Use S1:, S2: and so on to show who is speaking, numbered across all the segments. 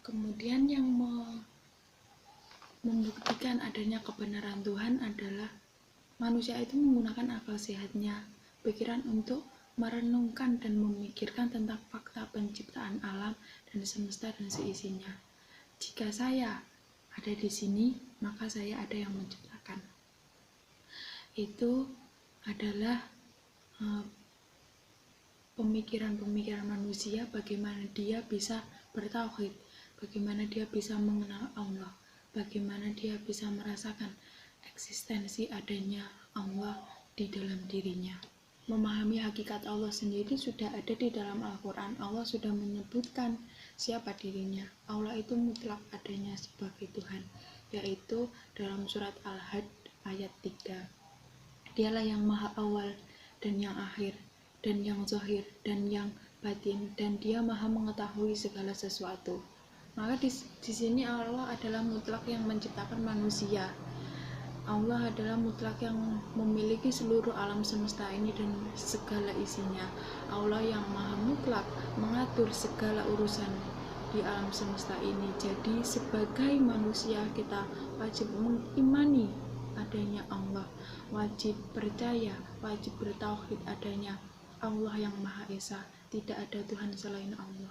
S1: Kemudian yang membuktikan adanya kebenaran Tuhan adalah manusia itu menggunakan akal sehatnya, pikiran untuk merenungkan dan memikirkan tentang fakta penciptaan alam dan semesta dan seisinya. Jika saya ada di sini, maka saya ada yang menciptakan. Itu adalah pemikiran-pemikiran manusia, bagaimana dia bisa bertauhid, bagaimana dia bisa mengenal Allah, bagaimana dia bisa merasakan eksistensi adanya Allah di dalam dirinya. Memahami hakikat Allah sendiri sudah ada di dalam Al-Quran. Allah sudah menyebutkan siapa dirinya. Allah itu mutlak adanya sebagai Tuhan, yaitu dalam surat Al-Had ayat 3. Dialah yang maha awal dan yang akhir, dan yang zahir dan yang batin, dan dia maha mengetahui segala sesuatu. Maka di sini Allah adalah mutlak yang menciptakan manusia. Allah adalah mutlak yang memiliki seluruh alam semesta ini dan segala isinya. Allah yang maha mutlak mengatur segala urusan di alam semesta ini. Jadi sebagai manusia kita wajib mengimani adanya Allah, wajib percaya, wajib bertauhid adanya Allah yang Maha Esa. Tidak ada Tuhan selain Allah.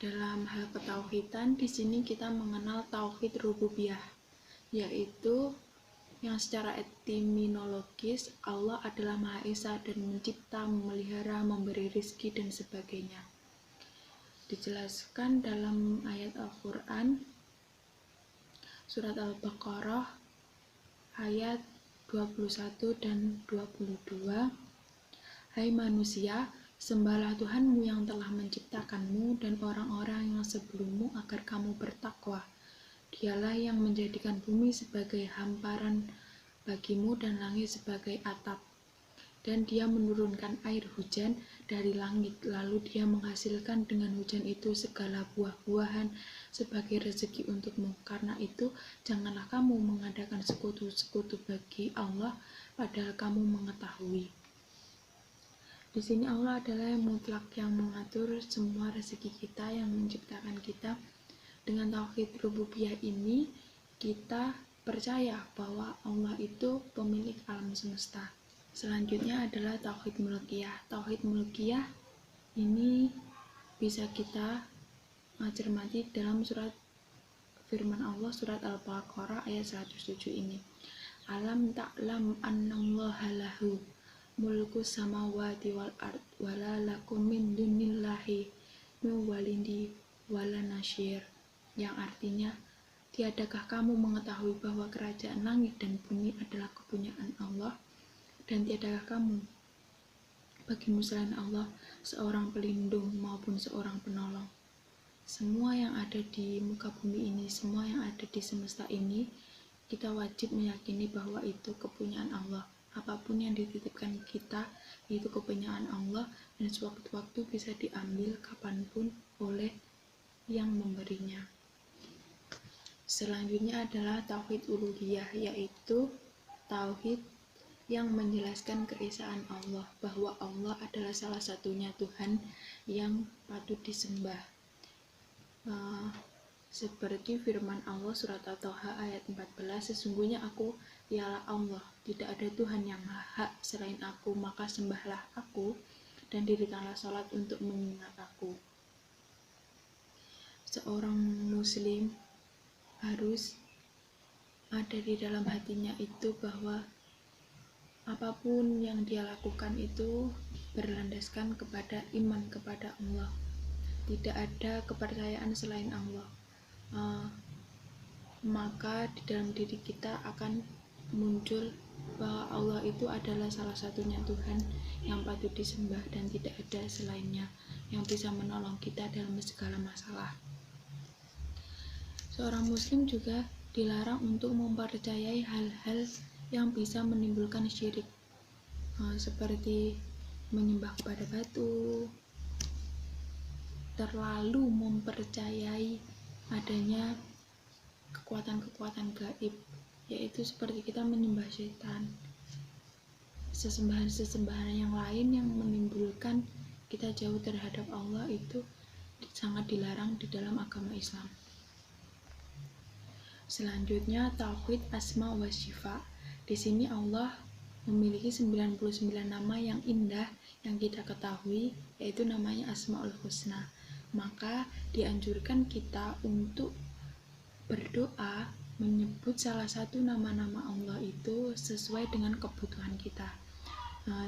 S1: Dalam hal ketauhidan, di sini kita mengenal tauhid rububiyah, yaitu yang secara etimologis Allah adalah Maha Esa dan mencipta, memelihara, memberi rizki dan sebagainya. Dijelaskan dalam ayat Al-Quran surat Al-Baqarah ayat 21 dan 22. Hai manusia, sembahlah Tuhanmu yang telah menciptakanmu dan orang-orang yang sebelummu agar kamu bertakwa. Dialah yang menjadikan bumi sebagai hamparan bagimu dan langit sebagai atap. Dan dia menurunkan air hujan dari langit, lalu dia menghasilkan dengan hujan itu segala buah-buahan sebagai rezeki untukmu. Karena itu, janganlah kamu mengadakan sekutu-sekutu bagi Allah, padahal kamu mengetahui. Di sini Allah adalah yang mutlak yang mengatur semua rezeki kita, yang menciptakan kita. Dengan tauhid rububiyah ini, kita percaya bahwa Allah itu pemilik alam semesta. Selanjutnya adalah tauhid mulkiyah. Tauhid mulkiyah ini bisa kita cermati dalam surat firman Allah surat Al-Baqarah ayat 107 ini. Alam ta'lam annallaha lahu mulku samawati wal ard wala lakum min dunillahi walindi wala nasyir, yang artinya, tiadakah kamu mengetahui bahwa kerajaan langit dan bumi adalah kepunyaan Allah, dan tiadakah kamu bagimu selain Allah seorang pelindung maupun seorang penolong. Semua yang ada di muka bumi ini, semua yang ada di semesta ini, kita wajib meyakini bahwa itu kepunyaan Allah. Apapun yang dititipkan kita, itu kepunyaan Allah, dan sewaktu-waktu bisa diambil kapanpun oleh yang memberinya. Selanjutnya adalah tauhid uluhiyah, yaitu tauhid yang menjelaskan keesaan Allah, bahwa Allah adalah salah satunya Tuhan yang patut disembah. Seperti firman Allah surat At-Taha ayat 14, sesungguhnya aku ialah Allah, tidak ada Tuhan yang hak selain aku, maka sembahlah aku dan dirikanlah salat untuk mengingat aku. Seorang muslim harus ada di dalam hatinya itu bahwa apapun yang dia lakukan itu berlandaskan kepada iman kepada Allah. Tidak ada kepercayaan selain Allah. Maka di dalam diri kita akan muncul bahwa Allah itu adalah salah satunya Tuhan yang patut disembah dan tidak ada selainnya yang bisa menolong kita dalam segala masalah. Seorang muslim juga dilarang untuk mempercayai hal-hal yang bisa menimbulkan syirik, seperti menyembah kepada batu, terlalu mempercayai adanya kekuatan-kekuatan gaib, yaitu seperti kita menyembah setan, sesembahan-sesembahan yang lain yang menimbulkan kita jauh terhadap Allah. Itu sangat dilarang di dalam agama Islam. Selanjutnya tauhid asma wa syifa. Di sini Allah memiliki 99 nama yang indah yang kita ketahui, yaitu namanya Asmaul Husna. Maka dianjurkan kita untuk berdoa menyebut salah satu nama-nama Allah itu sesuai dengan kebutuhan kita.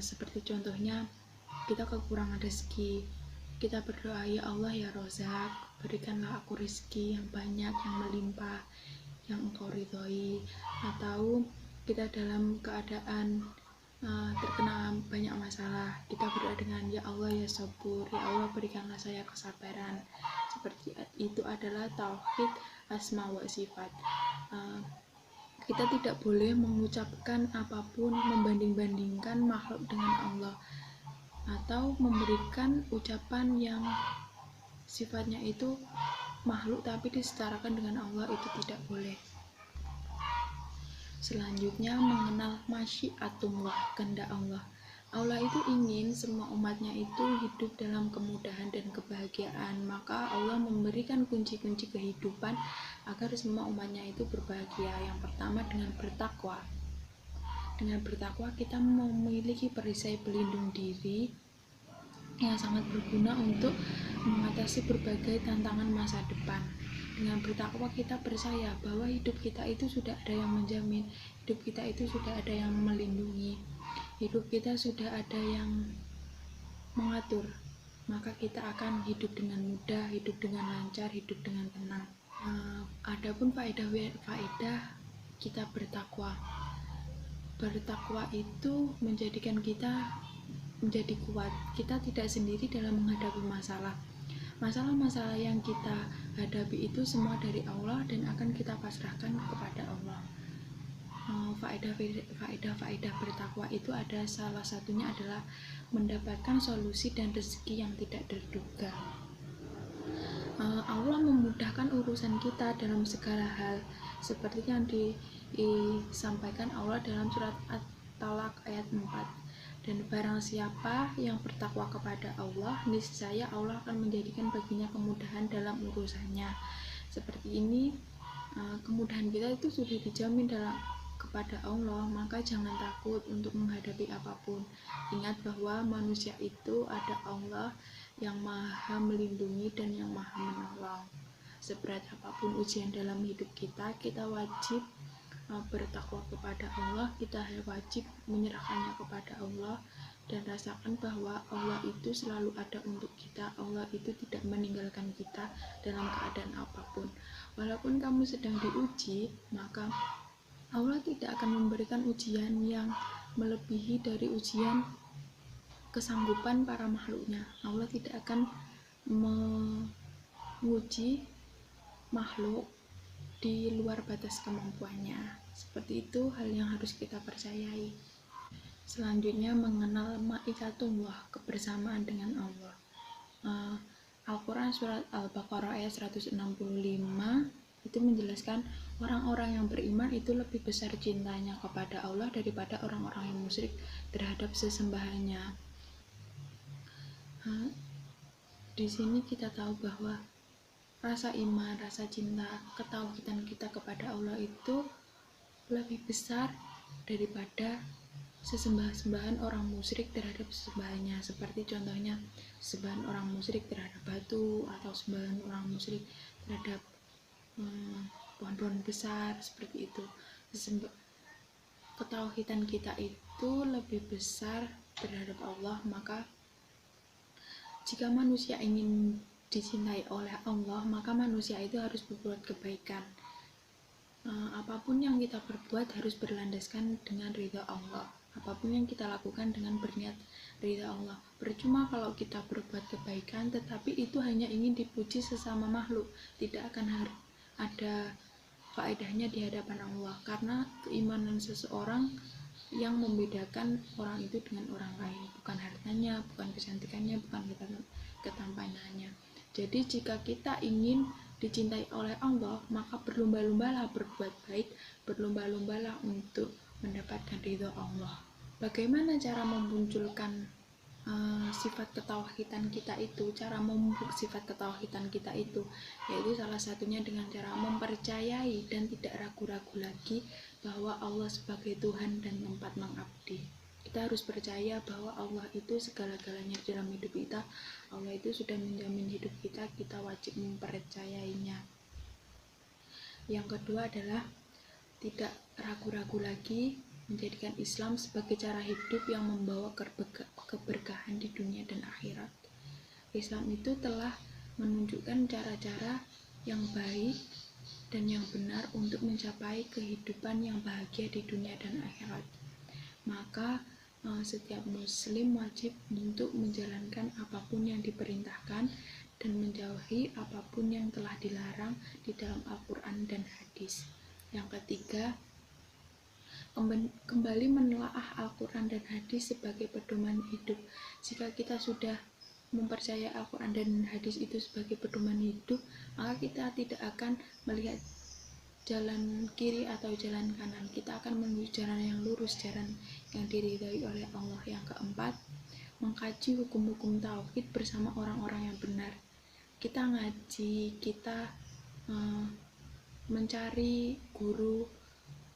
S1: Seperti contohnya kita kekurangan rezeki, kita berdoa, ya Allah ya Rozak, berikanlah aku rezeki yang banyak, yang melimpah, yang engkau ridhoi. Atau kita dalam keadaan terkena banyak masalah, kita berdoa dengan ya Allah ya Sabur, ya Allah berikanlah saya kesabaran. Seperti itu adalah tauhid asma wa sifat. Kita tidak boleh mengucapkan apapun, membanding-bandingkan makhluk dengan Allah, atau memberikan ucapan yang sifatnya itu makhluk tapi disetarakan dengan Allah, itu tidak boleh. Selanjutnya mengenal masyiatullah, kehendak Allah. Allah itu ingin semua umatnya itu hidup dalam kemudahan dan kebahagiaan, maka Allah memberikan kunci-kunci kehidupan agar semua umatnya itu berbahagia. Yang pertama dengan bertakwa. Dengan bertakwa kita memiliki perisai pelindung diri yang sangat berguna untuk mengatasi berbagai tantangan masa depan. Dengan bertakwa kita percaya bahwa hidup kita itu sudah ada yang menjamin, hidup kita itu sudah ada yang melindungi, hidup kita sudah ada yang mengatur, maka kita akan hidup dengan mudah, hidup dengan lancar, hidup dengan tenang. Adapun faedah kita bertakwa. Bertakwa itu menjadikan kita menjadi kuat. Kita tidak sendiri dalam menghadapi masalah. Masalah-masalah yang kita hadapi itu semua dari Allah dan akan kita pasrahkan kepada Allah. Faedah bertakwa itu ada salah satunya adalah mendapatkan solusi dan rezeki yang tidak terduga. Allah memudahkan urusan kita dalam segala hal, seperti yang disampaikan Allah dalam surat At-Talaq ayat 4. Dan barang siapa yang bertakwa kepada Allah, niscaya Allah akan menjadikan baginya kemudahan dalam urusannya. Seperti ini, kemudahan kita itu sudah dijamin kepada Allah, maka jangan takut untuk menghadapi apapun. Ingat bahwa manusia itu ada Allah yang maha melindungi dan yang maha menolong. Seberat apapun ujian dalam hidup kita, kita wajib bertakwa kepada Allah, kita wajib menyerahkannya kepada Allah dan rasakan bahwa Allah itu selalu ada untuk kita. Allah itu tidak meninggalkan kita dalam keadaan apapun. Walaupun kamu sedang diuji, maka Allah tidak akan memberikan ujian yang melebihi dari ujian kesanggupan para makhluknya. Allah tidak akan menguji makhluk di luar batas kemampuannya. Seperti itu hal yang harus kita percayai. Selanjutnya mengenal ma'iyatullah, kebersamaan dengan Allah. Al-Quran surat Al-Baqarah ayat 165 itu menjelaskan orang-orang yang beriman itu lebih besar cintanya kepada Allah daripada orang-orang yang musyrik terhadap sesembahannya. Di sini kita tahu bahwa rasa iman, rasa cinta, ketauhidan kita kepada Allah itu lebih besar daripada sesembahan orang musyrik terhadap sesembahannya. Seperti contohnya sembahan orang musyrik terhadap batu, atau sembahan orang musyrik terhadap pohon-pohon besar, seperti itu. Ketauhidan kita itu lebih besar terhadap Allah, maka jika manusia ingin dicintai oleh Allah, maka manusia itu harus berbuat kebaikan. Apapun yang kita perbuat harus berlandaskan dengan ridha Allah. Apapun yang kita lakukan dengan berniat ridha Allah. Percuma kalau kita berbuat kebaikan tetapi itu hanya ingin dipuji sesama makhluk, tidak akan ada faedahnya di hadapan Allah, karena keimanan seseorang yang membedakan orang itu dengan orang lain, bukan hartanya, bukan kecantikannya, bukan ketampanannya. Jadi jika kita ingin dicintai oleh Allah, maka berlomba-lombalah berbuat baik, berlomba-lombalah untuk mendapatkan ridho Allah. Bagaimana cara memunculkan sifat ketauhidan kita itu, cara memupuk sifat ketauhidan kita itu, yaitu salah satunya dengan cara mempercayai dan tidak ragu-ragu lagi bahwa Allah sebagai Tuhan dan tempat mengabdi. Kita harus percaya bahwa Allah itu segala-galanya dalam hidup kita. Allah itu sudah menjamin hidup kita, kita wajib mempercayainya. Yang kedua adalah tidak ragu-ragu lagi menjadikan Islam sebagai cara hidup yang membawa keberkahan di dunia dan akhirat. Islam itu telah menunjukkan cara-cara yang baik dan yang benar untuk mencapai kehidupan yang bahagia di dunia dan akhirat. Maka setiap muslim wajib untuk menjalankan apapun yang diperintahkan dan menjauhi apapun yang telah dilarang di dalam Al-Quran dan hadis. Yang ketiga, kembali menelaah Al-Quran dan hadis sebagai pedoman hidup. Jika kita sudah mempercayai Al-Quran dan hadis itu sebagai pedoman hidup, maka kita tidak akan melihat jalan kiri atau jalan kanan. Kita akan menuju jalan yang lurus, jalan yang diridhai oleh Allah. Yang keempat, mengkaji hukum-hukum tauhid bersama orang-orang yang benar. Kita ngaji, kita mencari guru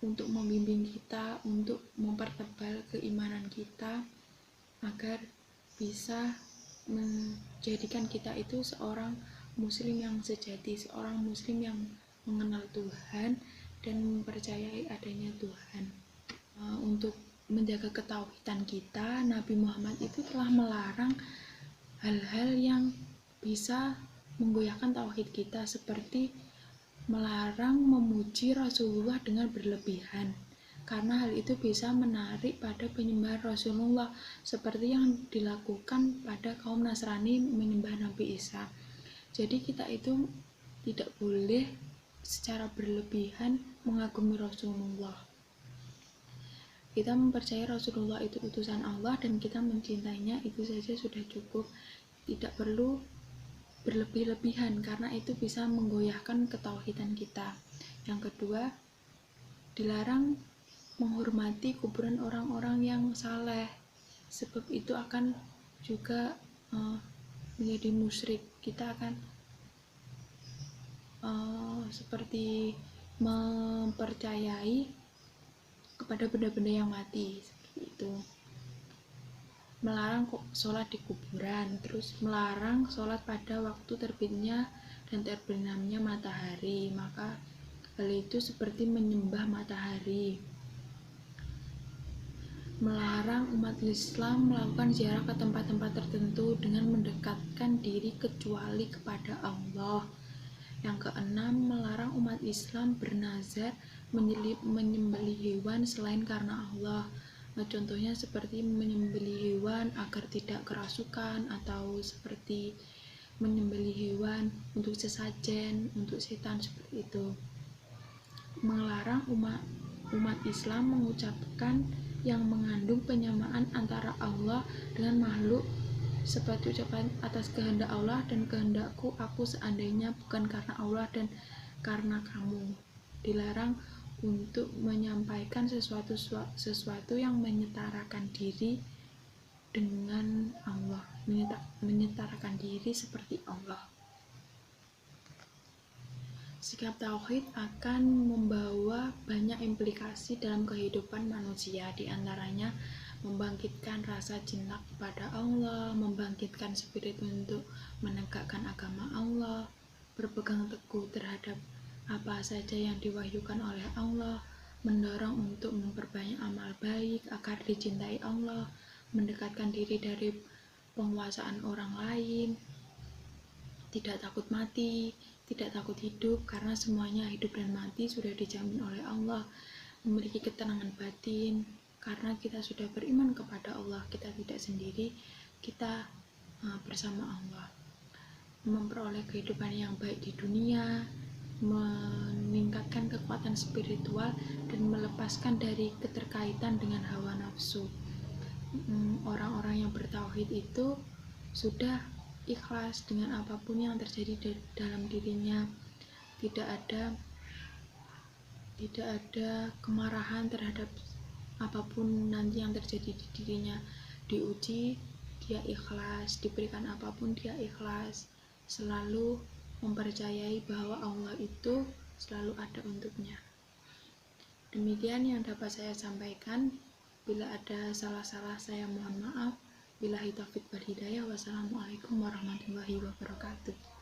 S1: untuk membimbing kita, untuk mempertebal keimanan kita agar bisa menjadikan kita itu seorang muslim yang sejati, seorang muslim yang mengenal Tuhan dan mempercayai adanya Tuhan. Untuk menjaga ketauhidan kita, Nabi Muhammad itu telah melarang hal-hal yang bisa menggoyahkan tauhid kita, seperti melarang memuji Rasulullah dengan berlebihan, karena hal itu bisa menarik pada penyembahan Rasulullah, seperti yang dilakukan pada kaum Nasrani menyembah Nabi Isa. Jadi kita itu tidak boleh secara berlebihan mengagumi Rasulullah. Kita mempercayai Rasulullah itu utusan Allah dan kita mencintainya, itu saja sudah cukup. Tidak perlu berlebih-lebihan karena itu bisa menggoyahkan ketauhidan kita. Yang kedua, dilarang menghormati kuburan orang-orang yang saleh, sebab itu akan juga menjadi musyrik. Kita akan seperti mempercayai kepada benda-benda yang mati, seperti itu. Melarang sholat di kuburan, terus melarang sholat pada waktu terbitnya dan terbenamnya matahari, maka hal itu seperti menyembah matahari. Melarang umat Islam melakukan ziarah ke tempat-tempat tertentu dengan mendekatkan diri kecuali kepada Allah. Yang keenam, melarang umat Islam bernazar menyembelih hewan selain karena Allah. Contohnya seperti menyembelih hewan agar tidak kerasukan, atau seperti menyembelih hewan untuk sesajen, untuk setan, seperti itu. Melarang umat Islam mengucapkan yang mengandung penyamaan antara Allah dengan makhluk, seperti ucapan atas kehendak Allah dan kehendakku aku seandainya bukan karena Allah dan karena kamu. Dilarang untuk menyampaikan sesuatu yang menyetarakan diri dengan Allah, menyetarakan diri seperti Allah. Sikap tauhid akan membawa banyak implikasi dalam kehidupan manusia, di antaranya membangkitkan rasa cinta kepada Allah, membangkitkan spirit untuk menegakkan agama Allah, berpegang teguh terhadap apa saja yang diwahyukan oleh Allah, mendorong untuk memperbanyak amal baik agar dicintai Allah, mendekatkan diri dari penguasaan orang lain, tidak takut mati, tidak takut hidup, karena semuanya hidup dan mati sudah dijamin oleh Allah, memiliki ketenangan batin, karena kita sudah beriman kepada Allah, kita tidak sendiri, kita bersama Allah, memperoleh kehidupan yang baik di dunia, meningkatkan kekuatan spiritual dan melepaskan dari keterkaitan dengan hawa nafsu. Orang-orang yang bertauhid itu sudah ikhlas dengan apapun yang terjadi dalam dirinya, tidak ada kemarahan terhadap apapun nanti yang terjadi di dirinya, diuji, dia ikhlas, diberikan apapun dia ikhlas, selalu mempercayai bahwa Allah itu selalu ada untuknya. Demikian yang dapat saya sampaikan. Bila ada salah-salah saya mohon maaf. Billahi taufiq wal hidayah. Wassalamualaikum warahmatullahi wabarakatuh.